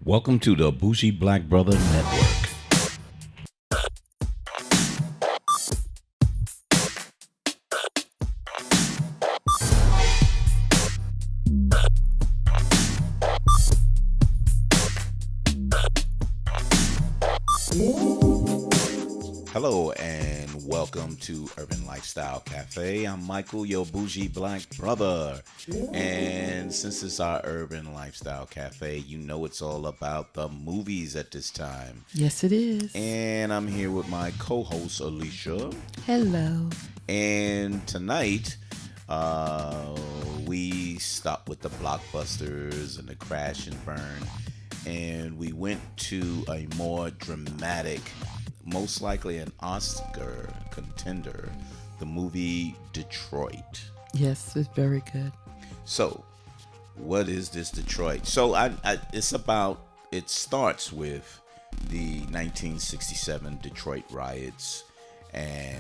Welcome to the Bougie Black Brother Network. Hello and welcome to Urban Lifestyle Cafe. I'm Michael, your bougie black brother. And since it's our Urban Lifestyle Cafe, you know it's all about the movies at this time. Yes, it is. And I'm here with my co-host, Alicia. Hello. And tonight, we stopped with the blockbusters and the crash and burn. And we went to a more dramatic, most likely an Oscar contender, the movie Detroit. Yes, it's very good. So, what is this Detroit? So, it starts with the 1967 Detroit riots and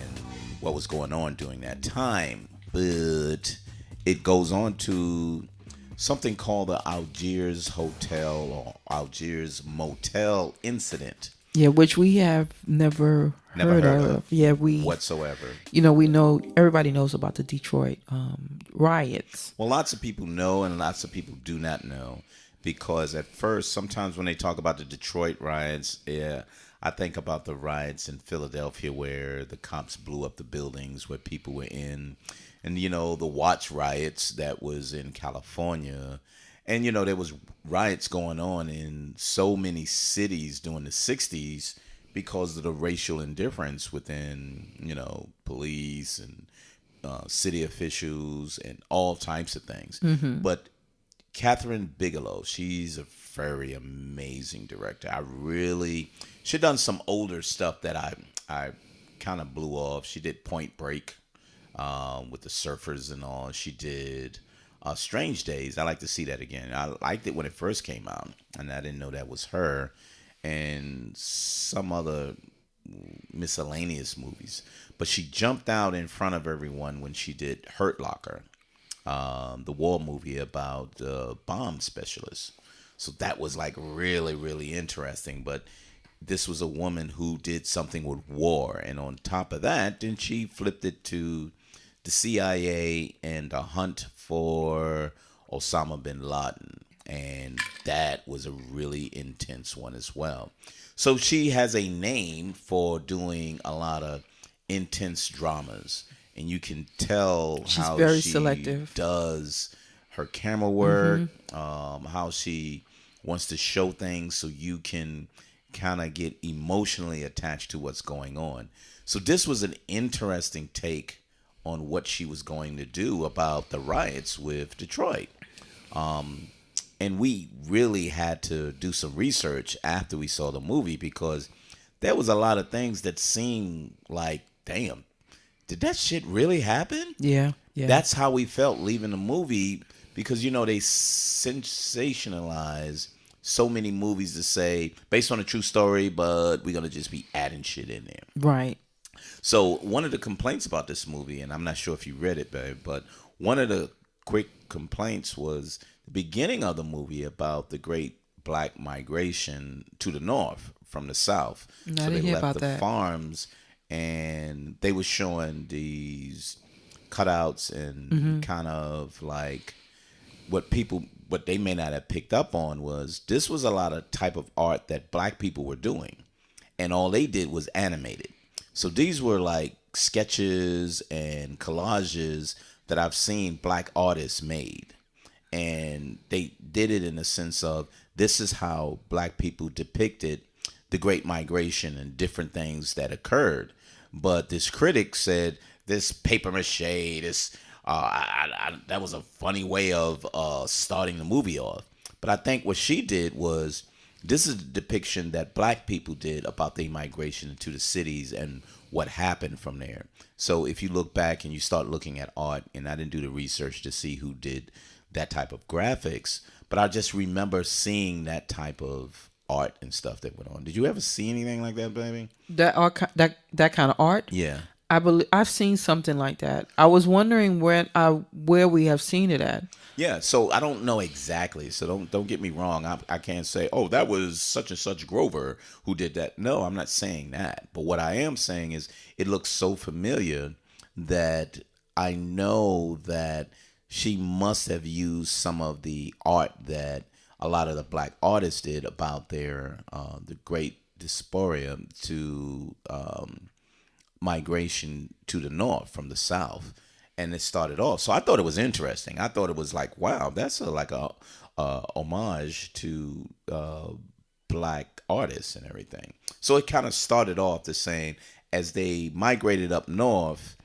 what was going on during that time. But it goes on to something called the Algiers Hotel or Algiers Motel incident. Yeah, which we have never heard of. Yeah, whatsoever. We know, everybody knows about the Detroit riots. Well, lots of people know and lots of people do not know, because at first, sometimes when they talk about the Detroit riots, I think about the riots in Philadelphia where the cops blew up the buildings where people were in, and the watch riots that was in California. And, there was riots going on in so many cities during the 60s because of the racial indifference within, police and city officials and all types of things. Mm-hmm. But Kathryn Bigelow, she's a very amazing director. She done some older stuff that I kind of blew off. She did Point Break with the surfers and all. She did Strange Days. I like to see that again. I liked it when it first came out, and I didn't know that was her. And some other miscellaneous movies. But she jumped out in front of everyone when she did Hurt Locker, the war movie about bomb specialists. So that was like really, really interesting. But this was a woman who did something with war. And on top of that, then she flipped it to the CIA and the hunt for Osama bin Laden. And that was a really intense one as well. So she has a name for doing a lot of intense dramas. And you can tell She's how very she selective. does her camera work, how she wants to show things so you can kind of get emotionally attached to what's going on. So this was an interesting take on what she was going to do about the riots with Detroit. And we really had to do some research after we saw the movie, because there was a lot of things that seemed like, damn, did that shit really happen? Yeah. That's how we felt leaving the movie, because, they sensationalize so many movies to say, based on a true story, but we're going to just be adding shit in there. Right. So one of the complaints about this movie, and I'm not sure if you read it, babe, but one of the quick complaints was the beginning of the movie about the great black migration to the north from the south. So they left the farms, and they were showing these cutouts and kind of like what they may not have picked up on was this was a lot of type of art that black people were doing, and all they did was animate it. So these were like sketches and collages that I've seen black artists made. And they did it in the sense of, this is how black people depicted the Great Migration and different things that occurred. But this critic said, this paper mache, that was a funny way of starting the movie off. But I think what she did was, this is the depiction that black people did about their migration into the cities and what happened from there. So if you look back and you start looking at art, and I didn't do the research to see who did that type of graphics, but I just remember seeing that type of art and stuff that went on. Did you ever see anything like that, baby? That kind of art? Yeah. I believe I've seen something like that. I was wondering where we have seen it at. Yeah, so I don't know exactly. So don't get me wrong. I can't say, oh, that was such and such Grover who did that. No, I'm not saying that. But what I am saying is, it looks so familiar that I know that she must have used some of the art that a lot of the black artists did about their the Great Diaspora to migration to the north from the south, and it started off. So I thought it was interesting. I thought it was like, wow, that's like a homage to black artists and everything. So it kind of started off the same as they migrated up north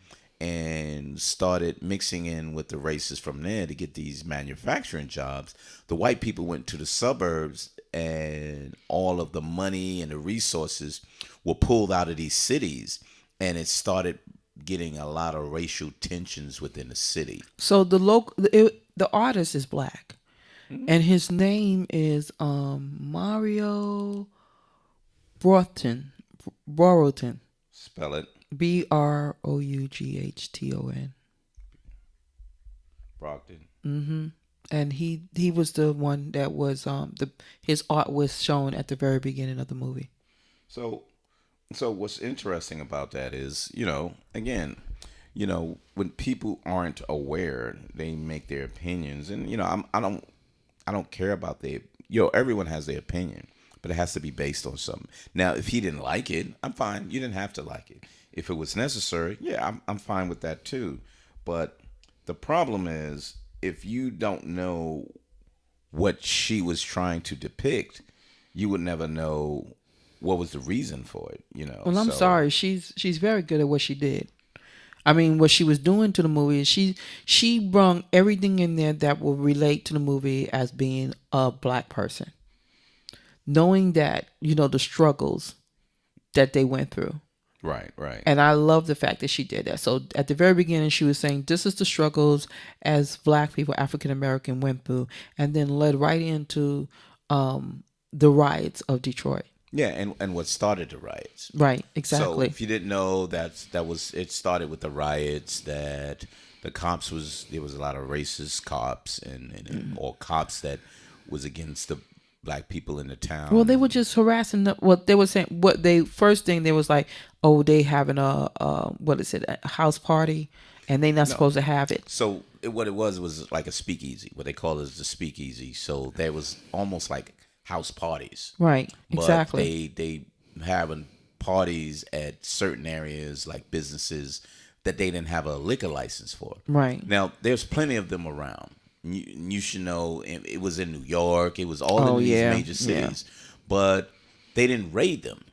and started mixing in with the races from there to get these manufacturing jobs. The white people went to the suburbs, and all of the money and the resources were pulled out of these cities, and it started getting a lot of racial tensions within the city. So the artist is black, and his name is Mario Broughton. Broughton. Spell it. Broughton. Brockton. And he was the one that was his art was shown at the very beginning of the movie. So what's interesting about that is, again, when people aren't aware, they make their opinions, and I don't care about everyone has their opinion, but it has to be based on something. Now, if he didn't like it, I'm fine. You didn't have to like it. If it was necessary, yeah, I'm fine with that too. But the problem is, if you don't know what she was trying to depict, you would never know what was the reason for it. Well, I'm sorry. She's very good at what she did. I mean, what she was doing to the movie, she brung everything in there that will relate to the movie as being a black person, knowing that the struggles that they went through. Right. And I love the fact that she did that. So at the very beginning, she was saying, this is the struggles as black people, African American, went through, and then led right into the riots of Detroit. Yeah, and what started the riots. Right, exactly. So if you didn't know, it started with the riots, that the cops there was a lot of racist cops and or cops that was against the black people in the town. Well, they were just harassing what they were saying. First thing they was like, oh, they having a house party, and they not supposed to have it. So what it was like a speakeasy. What they call is the speakeasy. So there was almost like house parties. Right. But exactly. They having parties at certain areas like businesses that they didn't have a liquor license for. Right. Now there's plenty of them around. You should know it was in New York. It was all in these major cities, but they didn't raid them.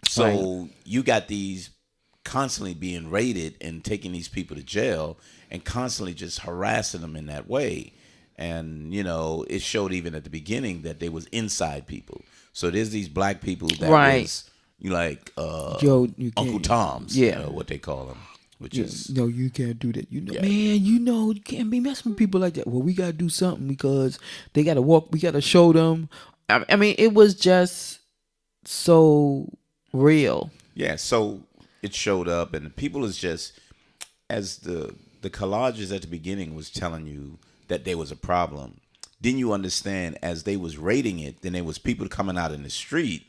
So you got these constantly being raided and taking these people to jail and constantly just harassing them in that way. And it showed even at the beginning that they was inside people. So there's these black people that was like Uncle Toms, what they call them. Which is no, you can't do that. Man, you can't be messing with people like that. Well, we gotta do something because they gotta walk. We gotta show them. I mean, it was just so real. Yeah, so it showed up, and the people is just as the collages at the beginning was telling you that there was a problem. Then you understand as they was raiding it, then there was people coming out in the street,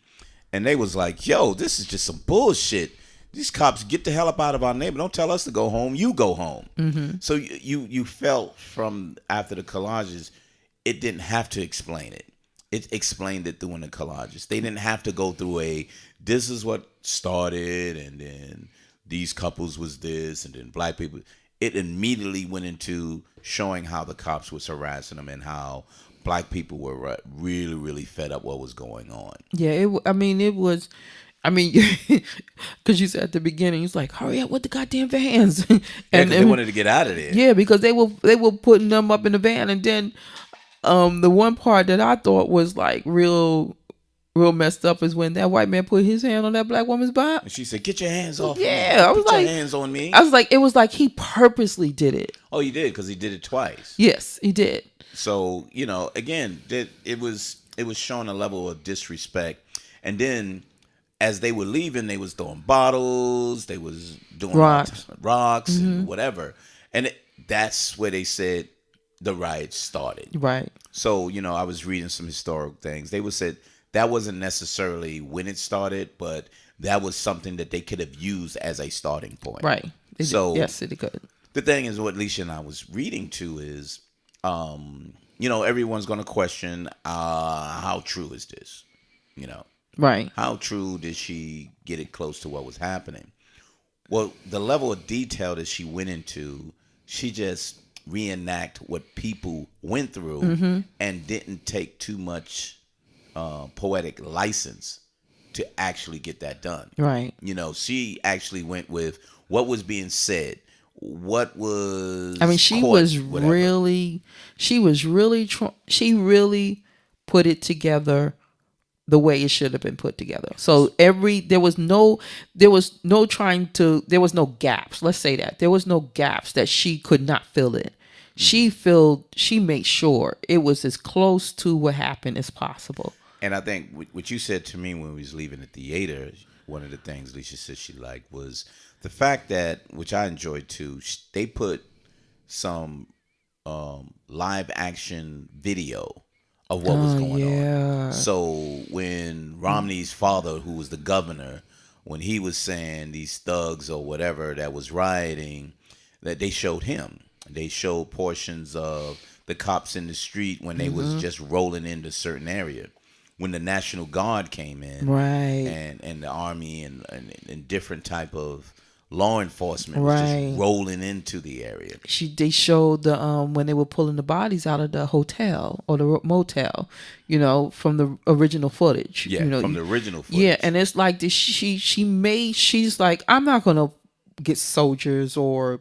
and they was like, "Yo, this is just some bullshit. These cops, get the hell up out of our neighborhood. Don't tell us to go home. You go home." Mm-hmm. So you felt from after the collages, it didn't have to explain it. It explained it through in the collages. They didn't have to go through this is what started, and then these couples was this, and then black people. It immediately went into showing how the cops was harassing them and how black people were really, really fed up what was going on. Yeah, it was. I mean, because you said at the beginning, it's like, hurry up with the goddamn vans. And they wanted to get out of there. Yeah, because they were putting them up in the van. And then the one part that I thought was like real messed up is when that white man put his hand on that black woman's butt. And she said, "Get your hands off me. Yeah, I was Put like, your hands on me." I was like, it was like he purposely did it. Oh, he did, because he did it twice. Yes, he did. So, again, it was showing a level of disrespect. And then as they were leaving, they was throwing bottles, they was doing rocks and whatever, and that's where they said the riots started. Right. So I was reading some historical things. They would said that wasn't necessarily when it started, but that was something that they could have used as a starting point. Right. So yes, it could. The thing is, what Alicia and I was reading to is, everyone's going to question how true is this? Right. How true did she get it close to what was happening? Well, the level of detail that she went into, she just reenact what people went through and didn't take too much poetic license to actually get that done. Right. She actually went with what was being said. What was she really put it together the way it should have been put together. So there was no gaps. Let's say that there was no gaps that she could not fill in. She made sure it was as close to what happened as possible. And I think what you said to me when we was leaving the theater, one of the things Alicia said she liked was the fact that, which I enjoyed too, they put some live action video of what was going on. So when Romney's father, who was the governor, when he was saying these thugs or whatever that was rioting, that they showed him. They showed portions of the cops in the street when they was just rolling into certain area. When the National Guard came in, right, and the Army and different type of law enforcement was just rolling into the area. They showed the when they were pulling the bodies out of the hotel or the motel, from the original footage. Yeah, from the original footage. Yeah, and it's like this. She's like, I'm not gonna get soldiers or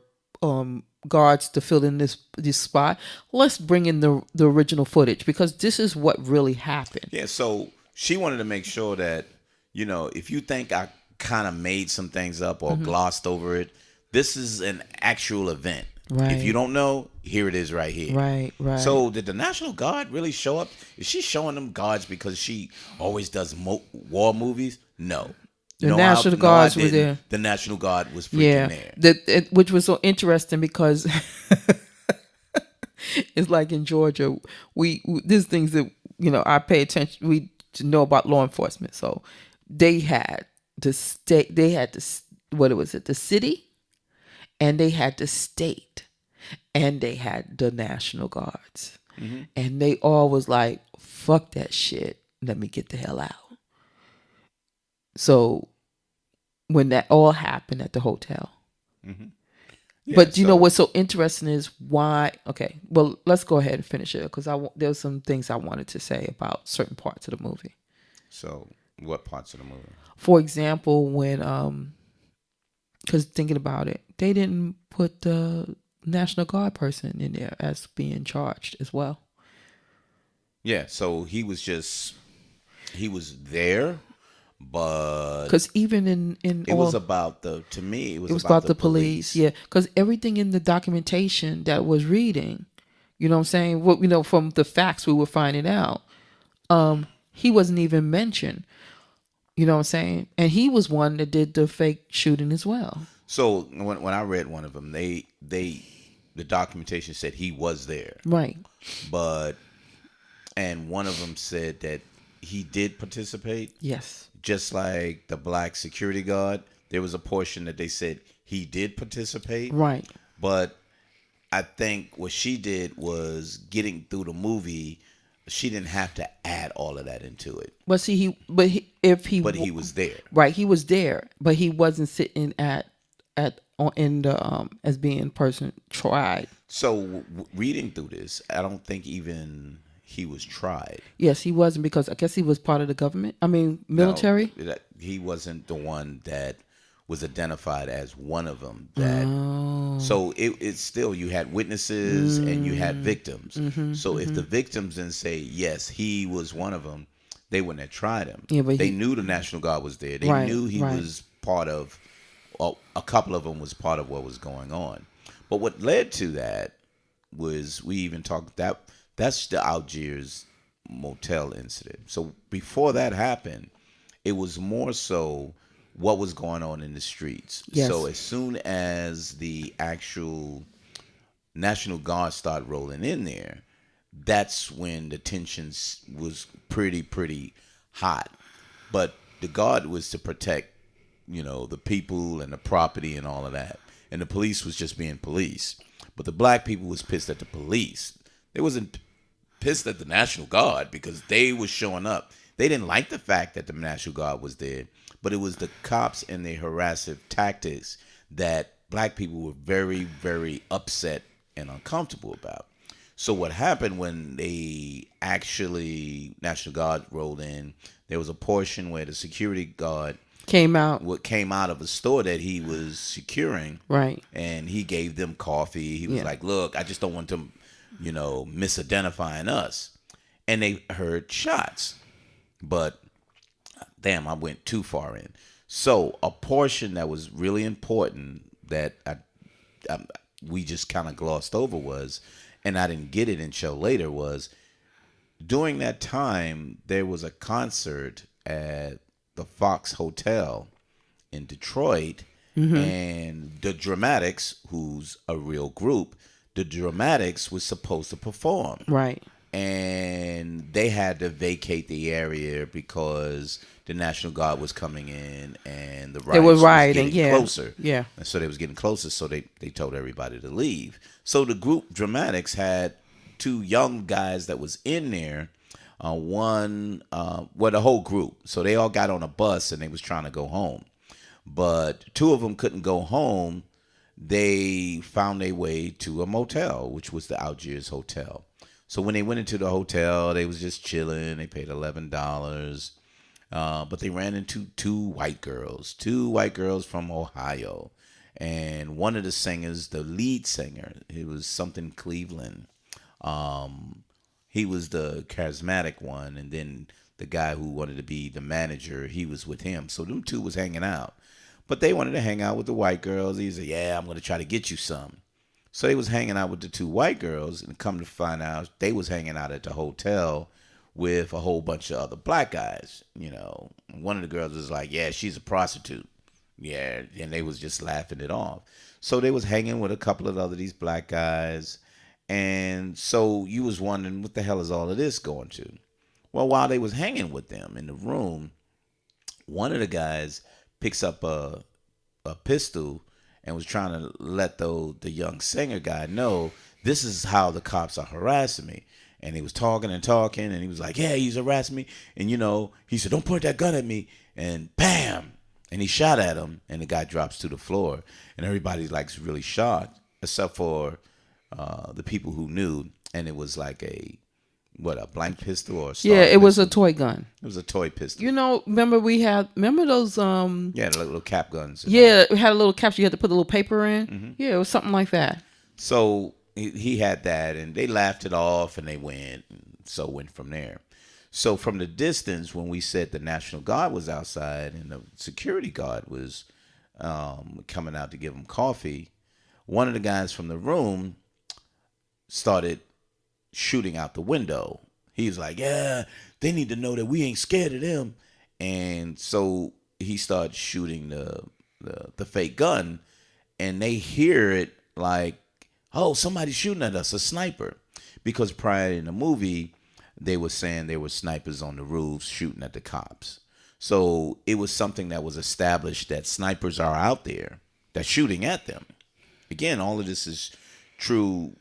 guards to fill in this spot. Let's bring in the original footage because this is what really happened. Yeah, so she wanted to make sure that if you think I kind of made some things up or glossed over it, this is an actual event. Right. If you don't know, here it is right here. Right. So did the National Guard really show up? Is she showing them guards because she always does war movies? No. The National Guards were there. The National Guard was freaking there. Which was so interesting because it's like in Georgia, there's things that I pay attention. We know about law enforcement, so they had the state. They had the city, and they had the state, and they had the National Guards, and they all was like, "Fuck that shit. Let me get the hell out." So when that all happened at the hotel. Yeah, but what's so interesting is why. Okay, well, let's go ahead and finish it because there's some things I wanted to say about certain parts of the movie. So what parts of the movie? For example, when because thinking about it, they didn't put the National Guard person in there as being charged as well. Yeah, so he was there. But because even it was about the police. Yeah, because everything in the documentation that was reading, what I'm saying, from the facts we were finding out, he wasn't even mentioned. You know what I'm saying? And he was one that did the fake shooting as well. So when I read one of them, the documentation said he was there, right? And one of them said that he did participate. Yes. Just like the black security guard, there was a portion that they said he did participate. Right. But I think what she did was getting through the movie, she didn't have to add all of that into it. But see, he was there. Right, he was there, but he wasn't sitting in the as being person tried. So reading through this, I don't think even he was tried. Yes, he wasn't because I guess he was part of the government. I mean, military. No, he wasn't the one that was identified as one of them. So it's still, you had witnesses and you had victims. So if the victims didn't say yes, he was one of them, they wouldn't have tried him. Yeah, but they knew the National Guard was there. They knew he was part of. Well, a couple of them was part of what was going on. But what led to that was we even talked that. That's the Algiers Motel incident. So before that happened, It was more so what was going on in the streets. Yes. So as soon as the actual National Guard started rolling in there, that's when the tensions was pretty hot. But the guard was to protect, the people and the property and all of that. And the police was just being police. But the black people was pissed at the police. They wasn't pissed at the National Guard because they was showing up. They didn't like the fact that the National Guard was there, but it was the cops and their harassive tactics that black people were very, very upset and uncomfortable about. So what happened when they actually National Guard rolled in, there was a portion where the security guard came out of a store that he was securing. Right. And he gave them coffee. He was like, look, I just don't want them, misidentifying us. And they heard shots. But damn, I went too far in. So a portion that was really important that we just kind of glossed over was, and I didn't get it until later, was during that time, there was a concert at the Fox Hotel in Detroit, and the Dramatics, who's a real group, the Dramatics was supposed to perform. Right. And they had to vacate the area because the National Guard was coming in and the riots was getting closer. Yeah. And so they was getting closer, so they told everybody to leave. So the group Dramatics had two young guys that was in there. The whole group. So they all got on a bus and they was trying to go home. But two of them couldn't go home. They found their way to a motel, which was the Algiers Hotel. So when they went into the hotel, they was just chilling. They paid $11. But they ran into two white girls from Ohio. And one of the singers, the lead singer, it was something Cleveland. He was the charismatic one. And then the guy who wanted to be the manager, he was with him. So them two was hanging out. But they wanted to hang out with the white girls. He said, yeah, I'm going to try to get you some. So they was hanging out with the two white girls, and come to find out they was hanging out at the hotel with a whole bunch of other black guys. One of the girls was like, yeah, she's a prostitute. Yeah, and they was just laughing it off. So they was hanging with a couple of these black guys. And so you was wondering, what the hell is all of this going to? Well, while they was hanging with them in the room, one of the guys picks up a pistol and was trying to let the young singer guy know, this is how the cops are harassing me. And he was talking, and he was like, yeah, he's harassing me. And, he said, don't point that gun at me. And bam! And he shot at him, and the guy drops to the floor. And everybody's like really shocked, except for the people who knew. And it was like a blank pistol or a star it pistol? Was a toy gun. It was a toy pistol. Remember those the little cap guns. It had a little caps you had to put a little paper in. Mm-hmm. Yeah, it was something like that. So he had that, and they laughed it off, and they went, and so went from there. So from the distance, when we said the National Guard was outside and the security guard was coming out to give them coffee, one of the guys from the room started shooting out the window. He was like, yeah, they need to know that we ain't scared of them. And so he started shooting the fake gun, and they hear it like, oh, somebody's shooting at us, a sniper. Because prior in the movie, they were saying there were snipers on the roofs shooting at the cops. So it was something that was established that snipers are out there that's shooting at them. Again, all of this is true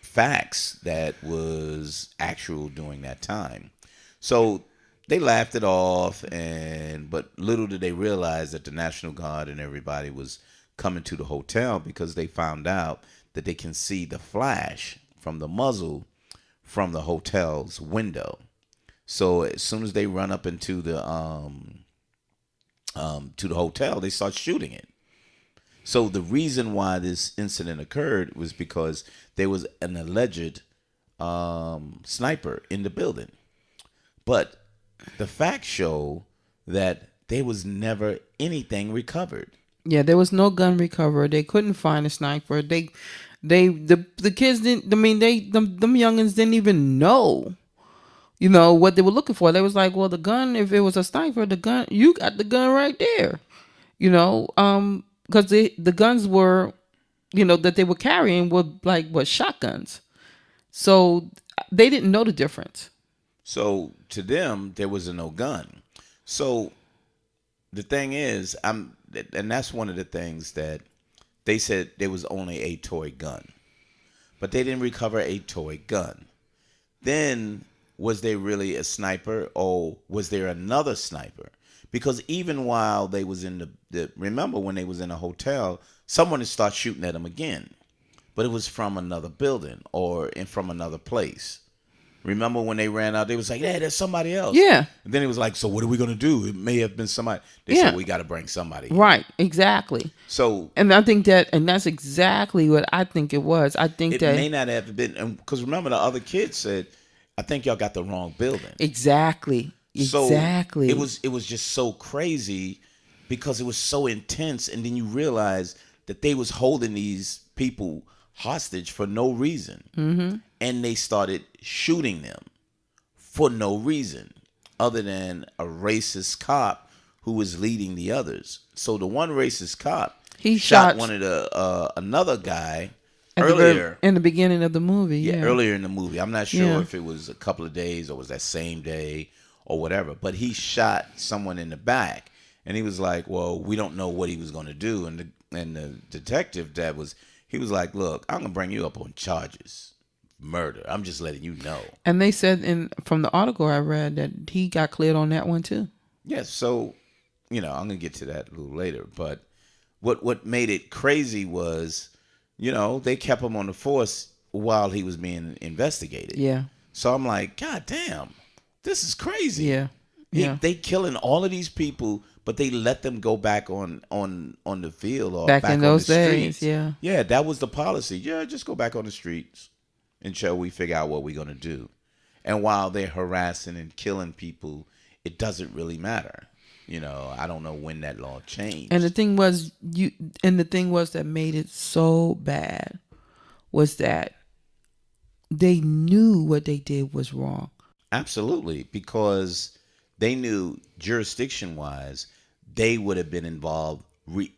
facts that was actual during that time. So they laughed it off, but little did they realize that the National Guard and everybody was coming to the hotel, because they found out that they can see the flash from the muzzle from the hotel's window. So as soon as they run up into the to the hotel, they start shooting it. So the reason why this incident occurred was because there was an alleged sniper in the building. But the facts show that there was never anything recovered. Yeah, there was no gun recovered. They couldn't find a sniper. The kids didn't. I mean, them youngins didn't even know You know what they were looking for. They was like, well, the gun. If it was a sniper, the gun, you got the gun right there. You know, because the guns were, you know, that they were carrying were like what, shotguns. So they didn't know the difference. So to them, there was a no gun. So the thing is, and that's one of the things that they said there was only a toy gun, but they didn't recover a toy gun. Then was there really a sniper, or was there another sniper? Because even while they was in remember when they was in a hotel, someone had started shooting at them again, but it was from another building or from another place. Remember when they ran out, they was like, "Hey, there's somebody else." Yeah. And then it was like, "So what are we gonna do? It may have been somebody." They Yeah. said, "We got to bring somebody." Right. Exactly. So And I think that's exactly what I think it was. I think it that may not have been, because remember the other kid said, "I think y'all got the wrong building." exactly. Exactly. So it was just so crazy because it was so intense, and then you realize that they was holding these people hostage for no reason, and they started shooting them for no reason other than a racist cop who was leading the others. So the one racist cop He shot shot one of the another guy at earlier. in the beginning of the movie. Yeah. Earlier in the movie. I'm not sure Yeah. if it was a couple of days or was that same day or whatever, but he shot someone in the back, and he was like, "Well, we don't know what he was going to do." And the detective he was like, "Look, I'm going to bring you up on charges, murder. I'm just letting you know." And they said from the article I read that he got cleared on that one too. Yes, so I'm going to get to that a little later, but what made it crazy was, they kept him on the force while he was being investigated. Yeah. So I'm like, God damn. This is crazy. Yeah. Yeah. They killing all of these people, but they let them go back on the field or Back in on those the streets. days, yeah. Yeah, that was the policy. Yeah, just go back on the streets until we figure out what we're gonna do. And while they're harassing and killing people, it doesn't really matter. I don't know when that law changed. And the thing was that made it so bad was that they knew what they did was wrong. Absolutely, because they knew jurisdiction-wise, they would have been involved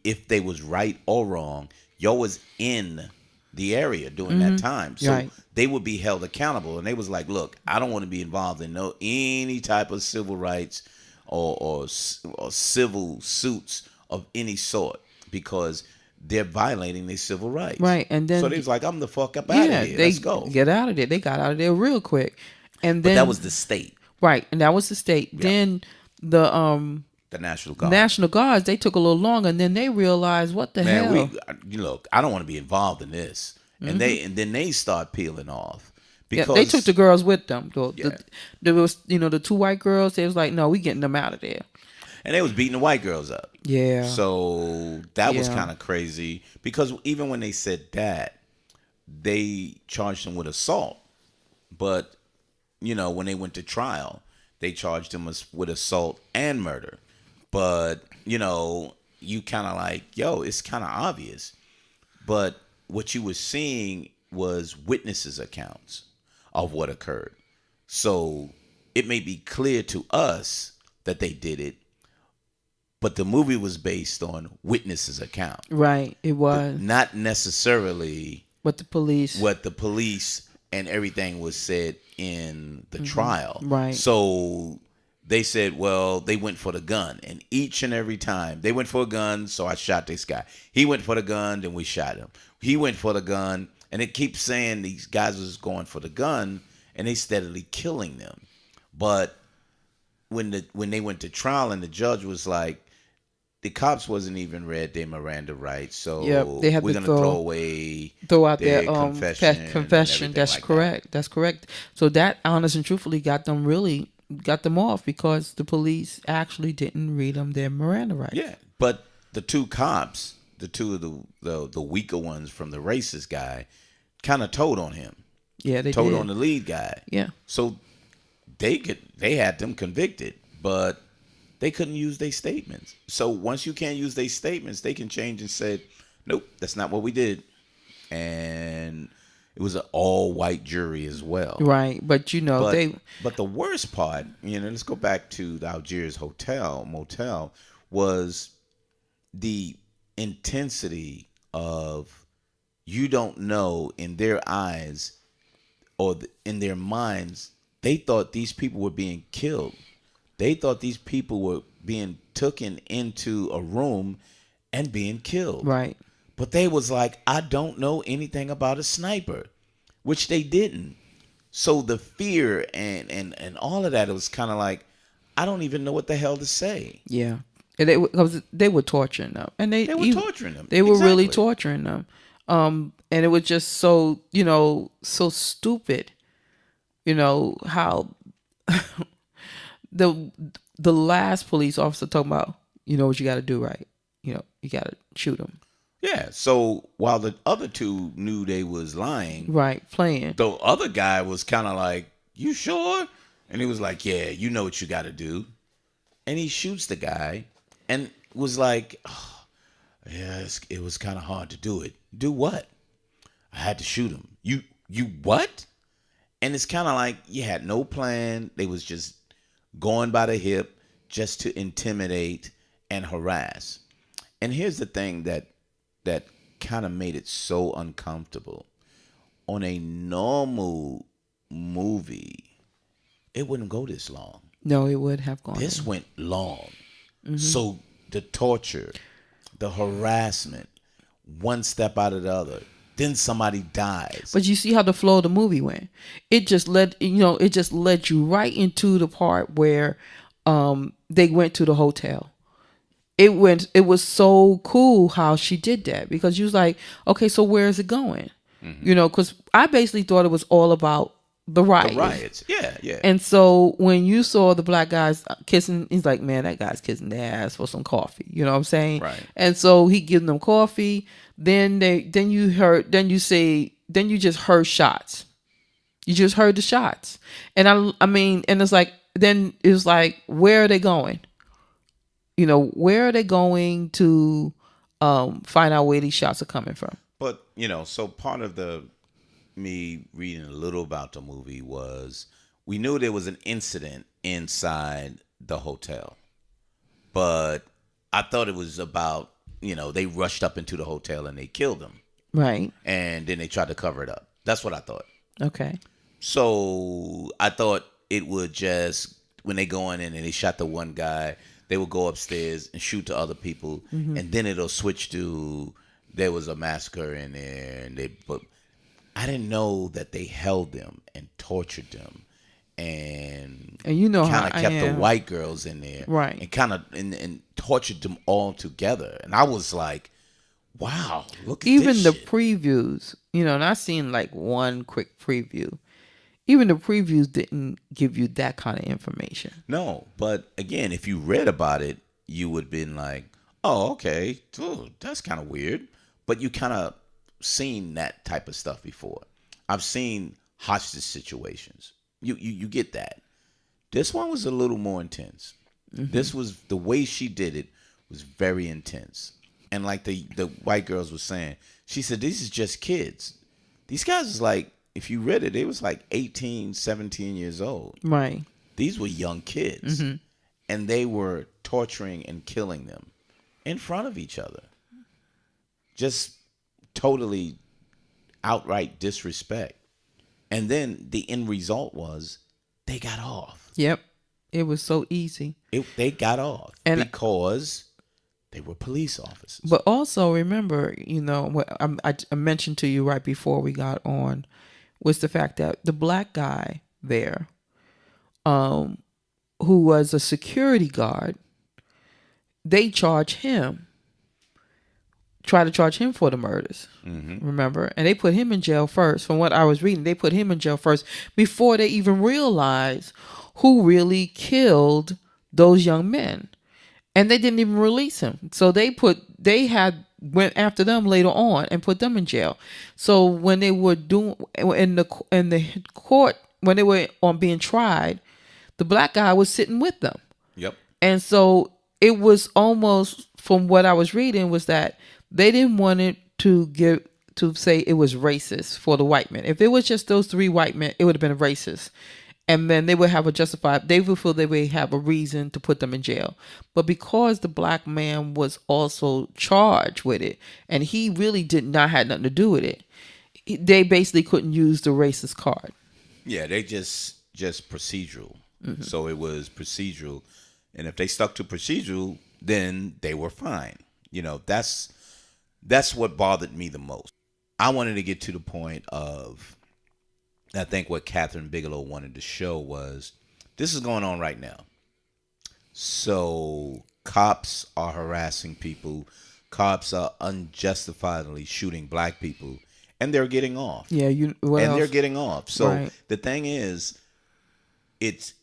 if they was right or wrong. Y'all was in the area during that time, so Right. they would be held accountable. And they was like, "Look, I don't want to be involved in any type of civil rights or civil suits of any sort because they're violating their civil rights." Right, and then so they was like, "I'm the fuck up out of here. Let's go." Get out of there. They got out of there real quick. And But then that was the state, right, and that was the state. Yeah. Then the National Guard. National Guards, they took a little longer, and then they realized what the hell. Look, I don't want to be involved in this, and then they start peeling off Yeah, because they took the girls with them. Yeah. There was, the two white girls. They was like, no, we getting them out of there. and they was beating the white girls up. Yeah. So that was Yeah. kind of crazy because even when they said that, they charged them with assault, but when they went to trial, they charged him with assault and murder. But, you kind of like, yo, it's kind of obvious. But what you were seeing was witnesses' accounts of what occurred. So it may be clear to us that they did it, but the movie was based on witnesses' account. Right, it was. Not necessarily What the police and everything was said in the trial. Right. So they said, well, they went for the gun. And each and every time they went for a gun, so I shot this guy. He went for the gun, then we shot him. He went for the gun. And it keeps saying these guys was going for the gun and they steadily killing them. But when they went to trial and the judge was like, the cops wasn't even read their Miranda rights, so Yep, they had we're to gonna throw out their their confession. confession. That's like correct. That's correct. So that, honest and truthfully, got them off because the police actually didn't read them their Miranda rights. Yeah, but the two cops, the two of the weaker ones from the racist guy, kind of told on him. Yeah, they told did. on the lead guy. Yeah. So they had them convicted, but they couldn't use their statements. So once you can't use their statements, they can change and say, nope, that's not what we did. And It was an all white jury as well. Right. But But they but the worst part, let's go back to the Algiers Motel, was the intensity of, you don't know, in their eyes or in their minds, they thought these people were being killed. They thought these people were being taken into a room and being killed. right. But they was like, I don't know anything about a sniper, which they didn't. So the fear and all of that, it was kind of like, I don't even know what the hell to say. Yeah. And because they were torturing them, and They were torturing them. They were really Exactly. torturing them. And it was just so so stupid. How the last police officer talking about, what you got to do, right? You got to shoot them. Yeah. So while the other two knew they was lying, Right, playing. the other guy was kind of like, you sure? And he was like, yeah, you know what you got to do. And he shoots the guy and was like, oh, yeah, it was kind of hard to do it. Do what? I had to shoot him. You what? And it's kind of like you had no plan. They was just going by the hip just to intimidate and harass. And here's the thing that kind of made it so uncomfortable. On a normal movie, it wouldn't go this long. No, it would have gone. This went long. So the torture, the harassment, one step out of the other, then somebody dies. But you see how the flow of the movie went. It just led you right into the part where they went to the hotel. It was so cool how she did that, because you was like, okay, so where is it going? Because I basically thought it was all about the riots. The riots. Yeah, yeah. And so when you saw the black guys kissing, he's like, man, that guy's kissing their ass for some coffee. You know what I'm saying? Right. And so he gives them coffee. Then you just heard shots. You just heard the shots. And I mean, and it's like, then it was like, where are they going? Where are they going to find out where these shots are coming from? But, so part of me reading a little about the movie was, we knew there was an incident inside the hotel. But I thought it was about, they rushed up into the hotel and they killed him. Right. And then they tried to cover it up. That's what I thought. Okay. So I thought it would just, when they go in and they shot the one guy, they would go upstairs and shoot the other people. And then it'll switch to, there was a massacre in there. But I didn't know that they held them and tortured them. And kind of kept the white girls in there. Right. And kind of and tortured them all together. And I was like, wow, look at even this the shit. previews, and I seen like one quick preview. Even the previews didn't give you that kind of information. No, but again, if you read about it, you would have been like, oh, okay, that's kind of weird. But you kind of seen that type of stuff before. I've seen hostage situations. You get that. This one was a little more intense. This was, the way she did it was very intense. And like the white girls were saying, she said, these is just kids. These guys was like, if you read it, they was like 18, 17 years old. Right. These were young kids. And they were torturing and killing them in front of each other. Just totally outright disrespect. And then the end result was they got off. Yep. It was so easy. They got off because they were police officers. But also remember, what I mentioned to you right before we got on was the fact that the black guy there, who was a security guard, they try to charge him for the murders. Remember? And they put him in jail first. From what I was reading, they put him in jail first before they even realized who really killed those young men. And they didn't even release him. So went after them later on and put them in jail. So when they were in the court, when they were being tried, the black guy was sitting with them. Yep. And so it was almost, from what I was reading, was that they didn't want it to to say it was racist for the white men. If it was just those three white men, it would have been racist. And then they would have a justified, they would feel they would have a reason to put them in jail. But because the black man was also charged with it, and he really did not have nothing to do with it, they basically couldn't use the racist card. Yeah, they just procedural. So it was procedural, and if they stuck to procedural, then they were fine. That's what bothered me the most. I wanted to get to the point of, I think what Kathryn Bigelow wanted to show was, this is going on right now. So cops are harassing people. Cops are unjustifiably shooting black people, and they're getting off. Yeah, they're getting off. So right. The thing is, it's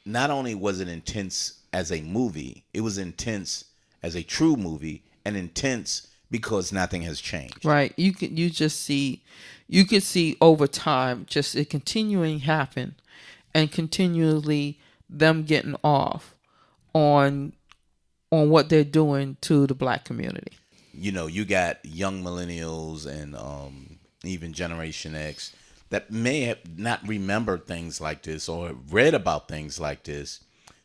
not only was it intense as a movie, it was intense as a true movie, and intense because nothing has changed. Right. You could see over time just it continuing happen, and continually them getting off on what they're doing to the black community. You got young millennials and even Generation X that may have not remembered things like this or read about things like this.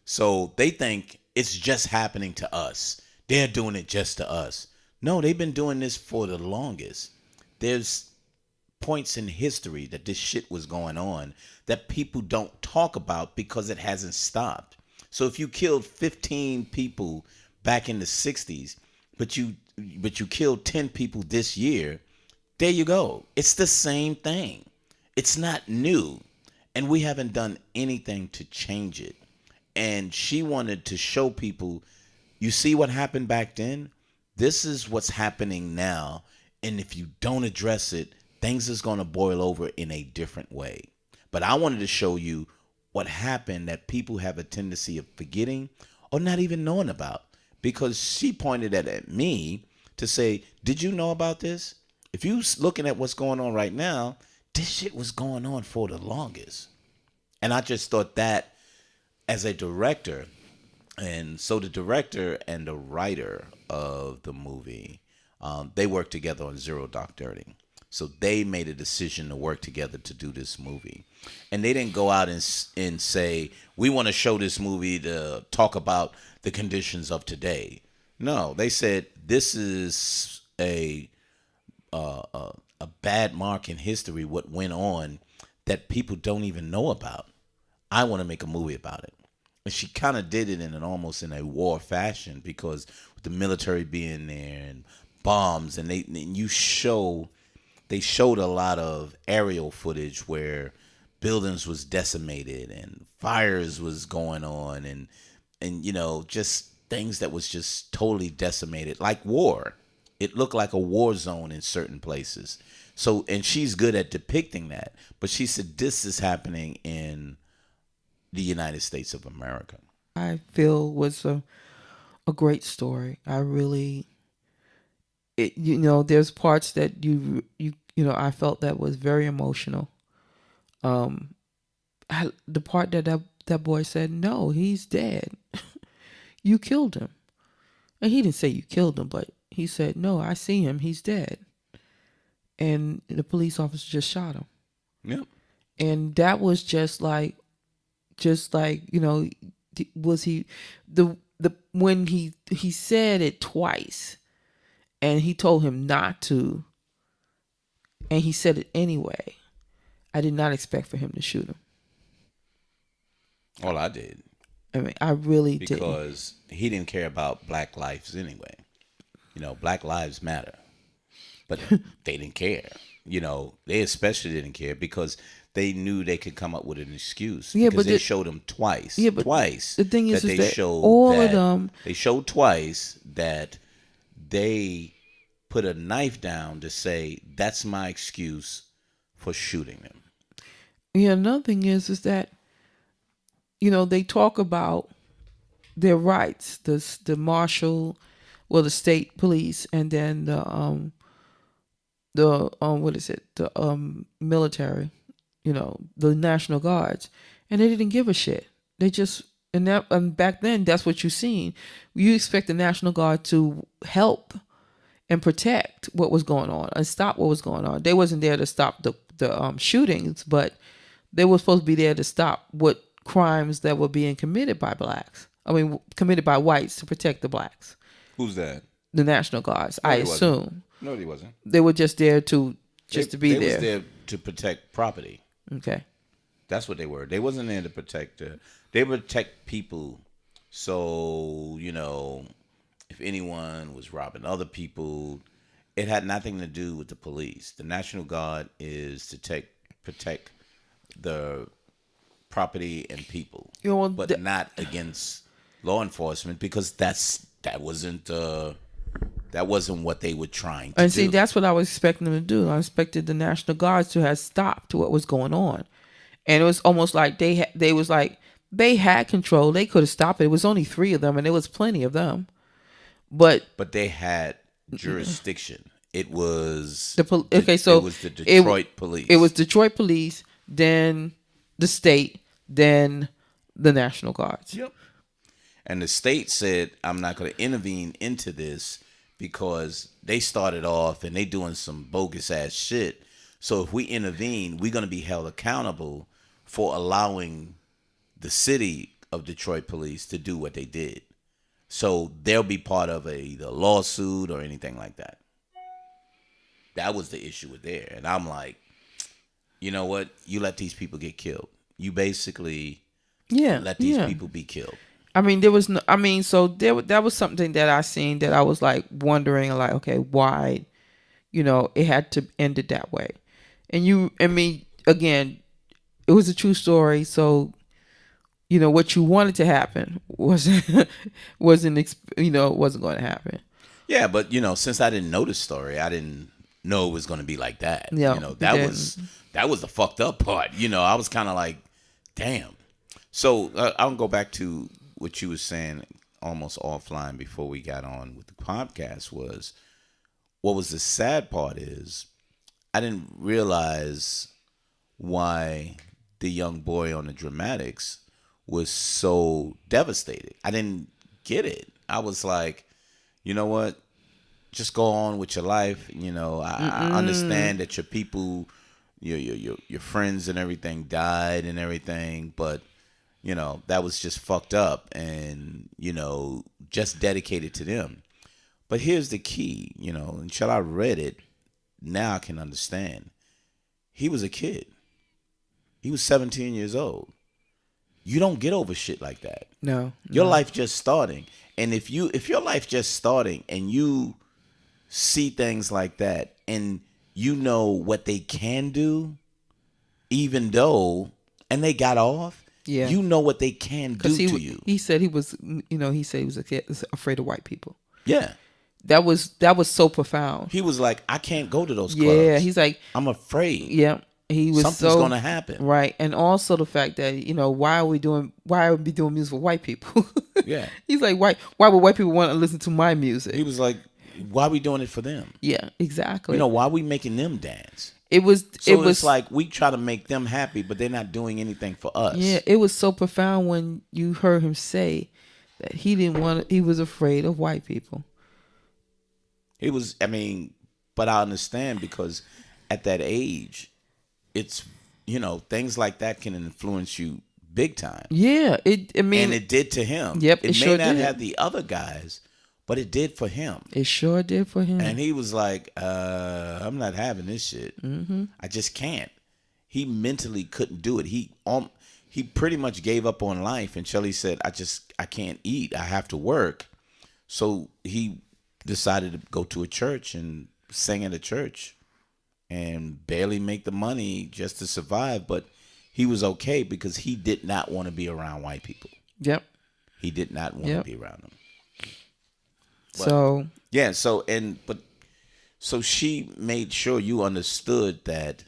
So they think it's just happening to us. They're doing it just to us. No, they've been doing this for the longest. There's points in history that this shit was going on that people don't talk about because it hasn't stopped. So if you killed 15 people back in the 60s, but you killed 10 people this year, there you go. It's the same thing. It's not new, and we haven't done anything to change it. And she wanted to show people, you see what happened back then? This is what's happening now. And if you don't address it, things is going to boil over in a different way. But I wanted to show you what happened that people have a tendency of forgetting or not even knowing about. Because she pointed at me to say, did you know about this? If you looking at what's going on right now, this shit was going on for the longest. And I just thought that as a director, and so the director and the writer of the movie, they worked together on Zero Dark Thirty. So they made a decision to work together to do this movie. And they didn't go out and say, we want to show this movie to talk about the conditions of today. No, they said, this is a bad mark in history, what went on that people don't even know about. I want to make a movie about it. And she kind of did it in almost in a war fashion, because with the military being there and bombs, and they showed a lot of aerial footage where buildings was decimated and fires was going on, and just things that was just totally decimated, like war. It looked like a war zone in certain places. So, and she's good at depicting that. But she said this is happening in the United States of America. I feel was a great story. I really, there's parts that I felt that was very emotional. The part that boy said, no, he's dead. You killed him. And he didn't say you killed him, but he said, no, I see him. He's dead. And the police officer just shot him. Yep. And that was just like, was he when he said it twice, and he told him not to, and he said it anyway. I did not expect for him to shoot him. Well, I did. I mean, I really did. Because he didn't care about black lives anyway. Black lives matter. But they didn't care. They especially didn't care because they knew they could come up with an excuse. Yeah, because they showed them twice. Yeah, but twice. The thing is that they showed all of them. They showed twice that they put a knife down to say, that's my excuse for shooting them. Yeah, another thing is that, they talk about their rights, the marshal, the state police, and then the military, the National Guards, and they didn't give a shit. They just, and back then that's what you seen. You expect the National Guard to help and protect what was going on and stop what was going on. They wasn't there to stop the shootings, but they were supposed to be there to stop what crimes that were being committed by blacks. I mean, committed by whites to protect the blacks. Who's that? The National Guards, No, I he assume. wasn't. No, he wasn't. They were just there to be They there. was there to protect property. Okay. That's what they were. They wasn't there to protect. They protect people. So if anyone was robbing other people, it had nothing to do with the police. The National Guard is to protect the property and people, but not against law enforcement, because that wasn't what they were trying to do. And see, that's what I was expecting them to do. I expected the National Guards to have stopped what was going on, and it was almost like they had control. They could have stopped it. It was only 3 of them, and there was plenty of them, but they had jurisdiction. It was it was the Detroit police. It was Detroit police, then the state, then the National Guards. Yep. And the state said, I'm not going to intervene into this because they started off and they doing some bogus ass shit. So if we intervene, we're going to be held accountable for allowing the city of Detroit police to do what they did. So they'll be part of either lawsuit or anything like that. That was the issue with there. And I'm like, you know what? You let these people get killed. You basically let these people be killed. I mean, there was no. I mean, so that was something that I seen that I was like wondering, like, okay, why, it had to end it that way. And again, it was a true story. So, what you wanted to happen wasn't going to happen. Yeah, but since I didn't know the story, I didn't know it was going to be like that. Yeah, that was the fucked up part. I was kind of like, damn. So I'll go back to what you were saying almost offline before we got on with the podcast. What was the sad part is I didn't realize why the young boy on the dramatics was so devastated. I didn't get it. I was like, you know what? Just go on with your life. I understand that your people, your friends and everything died and everything, but that was just fucked up and, just dedicated to them. But here's the key, until I read it, now I can understand. He was a kid. He was 17 years old. You don't get over shit like that. No. Your life just starting. And if your life just starting and you see things like that and you know what they can do, even though, and they got off, you know what they can do to you. He said he was afraid of white people. Yeah. That was so profound. He was like, I can't go to those clubs. Yeah, he's like, I'm afraid. Yeah. He was something's gonna happen. Right. And also the fact that, why are we doing music for white people? Yeah. He's like, why would white people want to listen to my music? He was like, why are we doing it for them? Yeah, exactly. Why are we making them dance? It's like we try to make them happy, but they're not doing anything for us. Yeah, it was so profound when you heard him say that he was afraid of white people. But I understand, because at that age, it's, things like that can influence you big time. Yeah, and it did to him. Yep, it may not have the other guys, but it did for him. It sure did for him. And he was like, I'm not having this shit. Mm-hmm. I just can't. He mentally couldn't do it. He pretty much gave up on life until he said, I can't eat. I have to work. So he decided to go to a church and sing at a church and barely make the money just to survive. But he was okay because he did not want to be around white people. Yep. He did not want to be around them. But, so she made sure you understood that,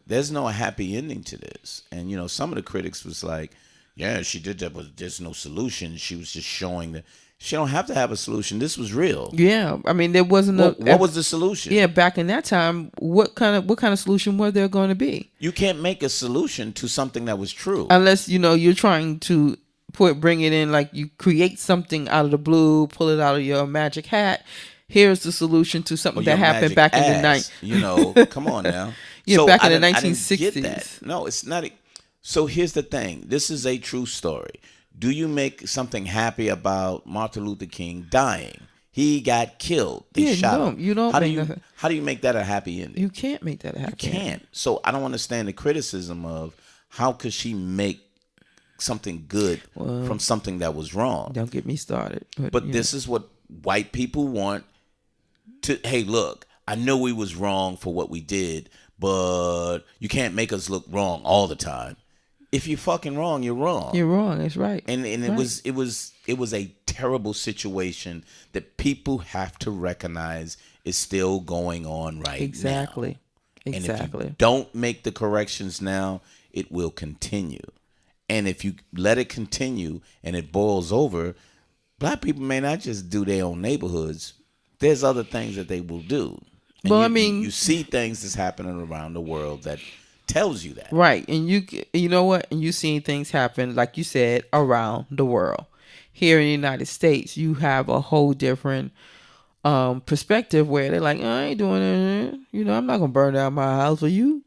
there's no happy ending to this. And, some of the critics was like, yeah, she did that, but there's no solution. She was just showing that she don't have to have a solution. This was real. Yeah. I mean, there wasn't what was the solution? Yeah. Back in that time, what kind of solution were there going to be? You can't make a solution to something that was true. Unless, you're trying to bring it in, like you create something out of the blue, pull it out of your magic hat. here's the solution to something that your happened magic back in the night. ass, come on now. Yeah, back in the I didn't get 1960s. that. No, it's not. So here's the thing. This is a true story. Do you make something happy about Martin Luther King dying? He got killed. They shot him. You don't How make how do you make that a happy ending? You can't make that happen. You can't. So I don't understand the criticism of how could she make something good from something that was wrong. Don't get me started. But this is what white people want to, hey, look, I know we was wrong for what we did, but you can't make us look wrong all the time. If you're fucking wrong, you're wrong. You're wrong. That's right. And right. it was a terrible situation that people have to recognize is still going on right now. Exactly. And if you don't make the corrections now, it will continue. And if you let it continue and it boils over, black people may not just do their own neighborhoods. There's other things that they will do. And well, you see things that's happening around the world that tells you that. Right. And you know what? And you seeing things happen, like you said, around the world. Here in the United States, you have a whole different perspective where they're like, I ain't doing it. I'm not going to burn down my house for you.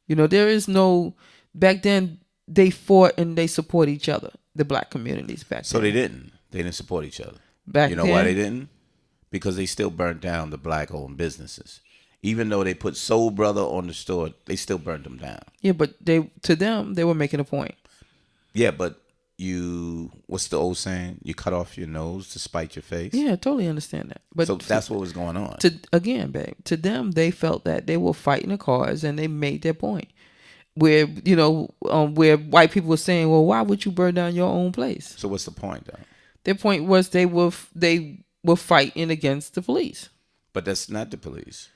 There is no, back then, they fought and they support each other, the black communities back then. So they didn't. They didn't support each other. Back then, why they didn't? Because they still burnt down the black-owned businesses. Even though they put Soul Brother on the store, they still burned them down. Yeah, but to them, they were making a point. Yeah, but what's the old saying? You cut off your nose to spite your face? Yeah, I totally understand that. But so that's what was going on. To them, they felt that they were fighting a cause and they made their point. Where, where white people were saying, well, why would you burn down your own place? So what's the point, though? Their point was they were fighting against the police. But that's not the police.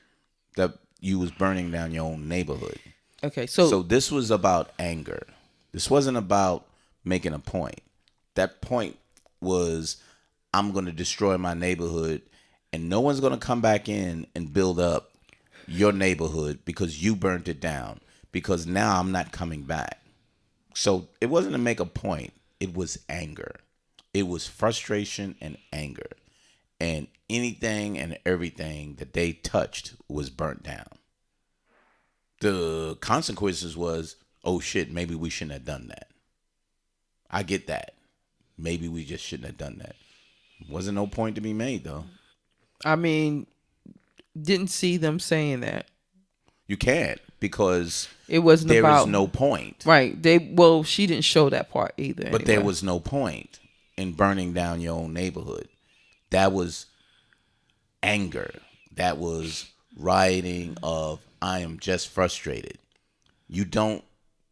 That you was burning down your own neighborhood. Okay, so this was about anger. This wasn't about making a point. That point was, I'm going to destroy my neighborhood, and no one's going to come back in and build up your neighborhood because you burnt it down. Because now I'm not coming back. So it wasn't to make a point. It was anger. It was frustration and anger. And anything and everything that they touched was burnt down. The consequences was, oh shit, maybe we shouldn't have done that. I get that. Maybe we just shouldn't have done that. Wasn't no point to be made, though. I mean, didn't see them saying that. You can't, because it wasn't there about, is no point. Right. She didn't show that part either. But there was no point in burning down your own neighborhood. That was anger. That was rioting of, I am just frustrated. You don't,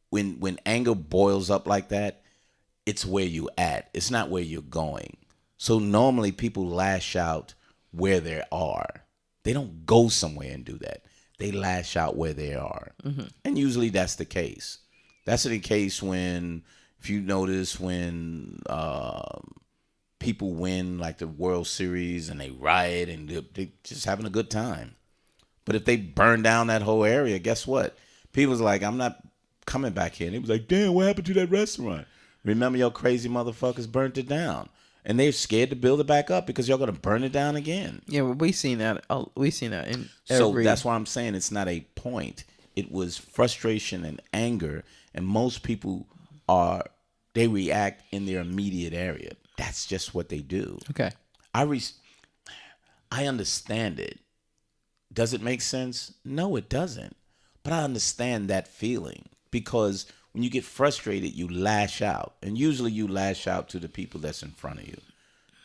when anger boils up like that, it's where you at. It's not where you're going. So normally people lash out where they are. They don't go somewhere and do that. They lash out where they are. Mm-hmm. And usually that's the case. That's the case when, if you notice, when people win like the World Series and they riot and they're just having a good time. But if they burn down that whole area, guess what? People's like, I'm not coming back here. And it was like, damn, what happened to that restaurant? Remember, your crazy motherfuckers burnt it down. And they're scared to build it back up because y'all going to burn it down again. Yeah, well, we've seen that. We've seen that in every... So that's why I'm saying it's not a point. It was frustration and anger. And most people they react in their immediate area. That's just what they do. Okay. I understand it. Does it make sense? No, it doesn't. But I understand that feeling, because when you get frustrated, you lash out. And usually you lash out to the people that's in front of you.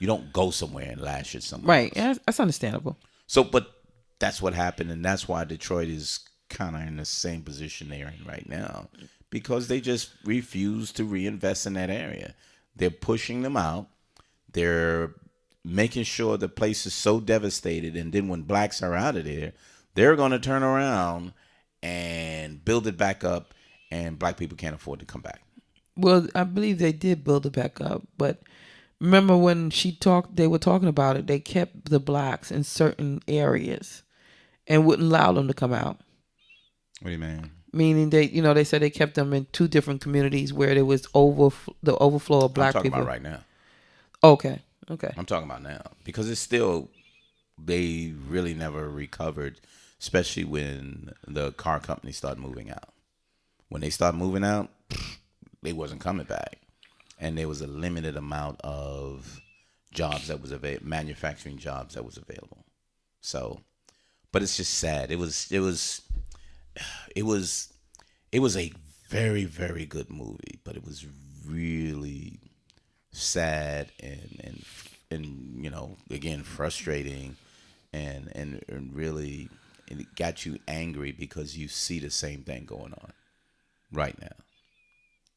You don't go somewhere and lash at someone Right. else. Yeah, that's understandable. So, but that's what happened. And that's why Detroit is kind of in the same position they're in right now, because they just refuse to reinvest in that area. They're pushing them out. They're making sure the place is so devastated. And then when blacks are out of there, they're going to turn around and build it back up. And black people can't afford to come back. Well, I believe they did build it back up. But remember when they were talking about it, they kept the blacks in certain areas and wouldn't allow them to come out. What do you mean? Meaning they said they kept them in two different communities where there was the overflow of black people. I'm talking about right now. Okay. I'm talking about now, because it's still they really never recovered, especially when the car company started moving out. When they started moving out, they wasn't coming back, and there was a limited amount of jobs that was manufacturing jobs that was available. So, but it's just sad. It was a very, very good movie, but it was really sad and again, frustrating, and really, and it got you angry because you see the same thing going on right now,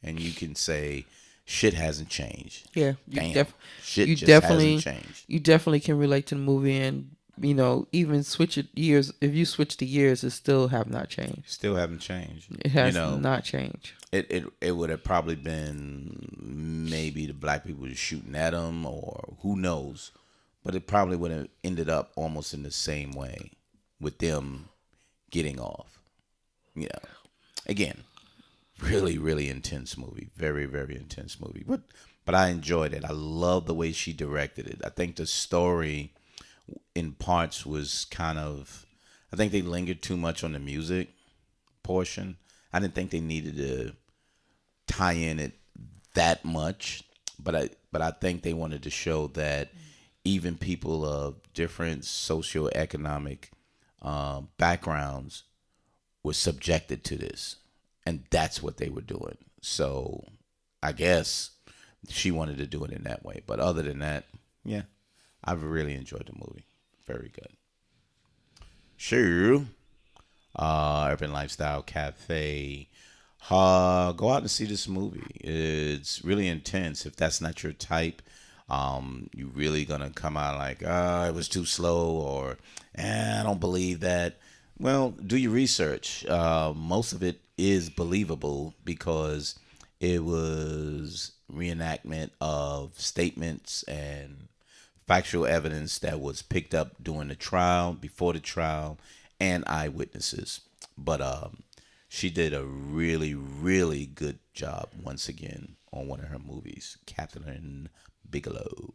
and you can say shit hasn't changed. Yeah, Shit you just definitely hasn't changed. you definitely can relate to the movie, and even switch it years. If you switch the years, it still have not changed. Still haven't changed. It has not changed. It would have probably been maybe the black people were shooting at them, or who knows, but it probably would have ended up almost in the same way with them getting off. Again, really, really intense movie. Very, very intense movie. But I enjoyed it. I love the way she directed it. I think the story in parts was I think they lingered too much on the music portion. I didn't think they needed to tie in it that much, but I think they wanted to show that even people of different socioeconomic backgrounds were subjected to this, and that's what they were doing. So I guess she wanted to do it in that way. But other than that, yeah, I've really enjoyed the movie. Very good. Sure. Urban Lifestyle Cafe. Go out and see this movie. It's really intense. If that's not your type, you really gonna come out like, it was too slow, or I don't believe that. Well, do your research. Most of it is believable because it was reenactment of statements and factual evidence that was picked up during the trial, before the trial, and eyewitnesses. But she did a really, really good job once again on one of her movies, Kathryn Bigelow.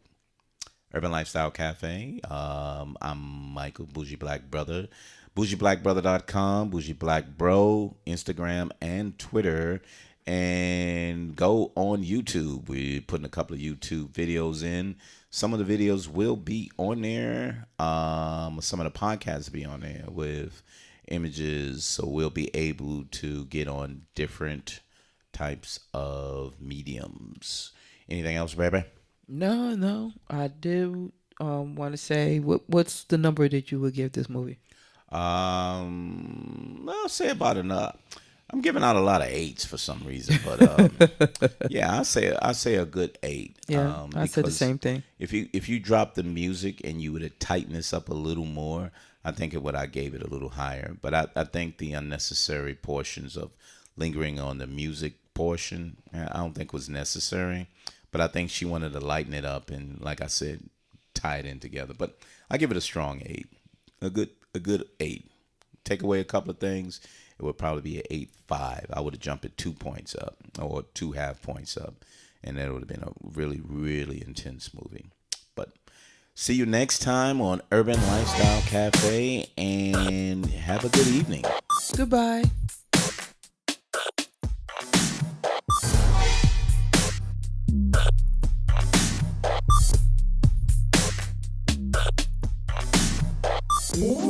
Urban Lifestyle Cafe. I'm Michael, Bougie Black Brother. BougieBlackBrother.com, Bougie Black Bro, Instagram and Twitter. And go on YouTube. We're putting a couple of YouTube videos in. Some of the videos will be on there. Some of the podcasts will be on there with images. So we'll be able to get on different types of mediums. Anything else, baby? No. I did want to say, what's the number that you would give this movie? I'll say about enough. I'm giving out a lot of 8s for some reason, but yeah, I say a good 8. Yeah, I said the same thing. If you drop the music and you would have tightened this up a little more, I think I gave it a little higher. But I think the unnecessary portions of lingering on the music portion, I don't think was necessary. But I think she wanted to lighten it up and, like I said, tie it in together. But I give it a strong 8, a good 8. Take away a couple of things, it would probably be an 8.5. I would have jumped it 2 points up, or 2.5 points up, and that would have been a really, really intense movie. But see you next time on Urban Lifestyle Cafe, and have a good evening. Goodbye. Yeah.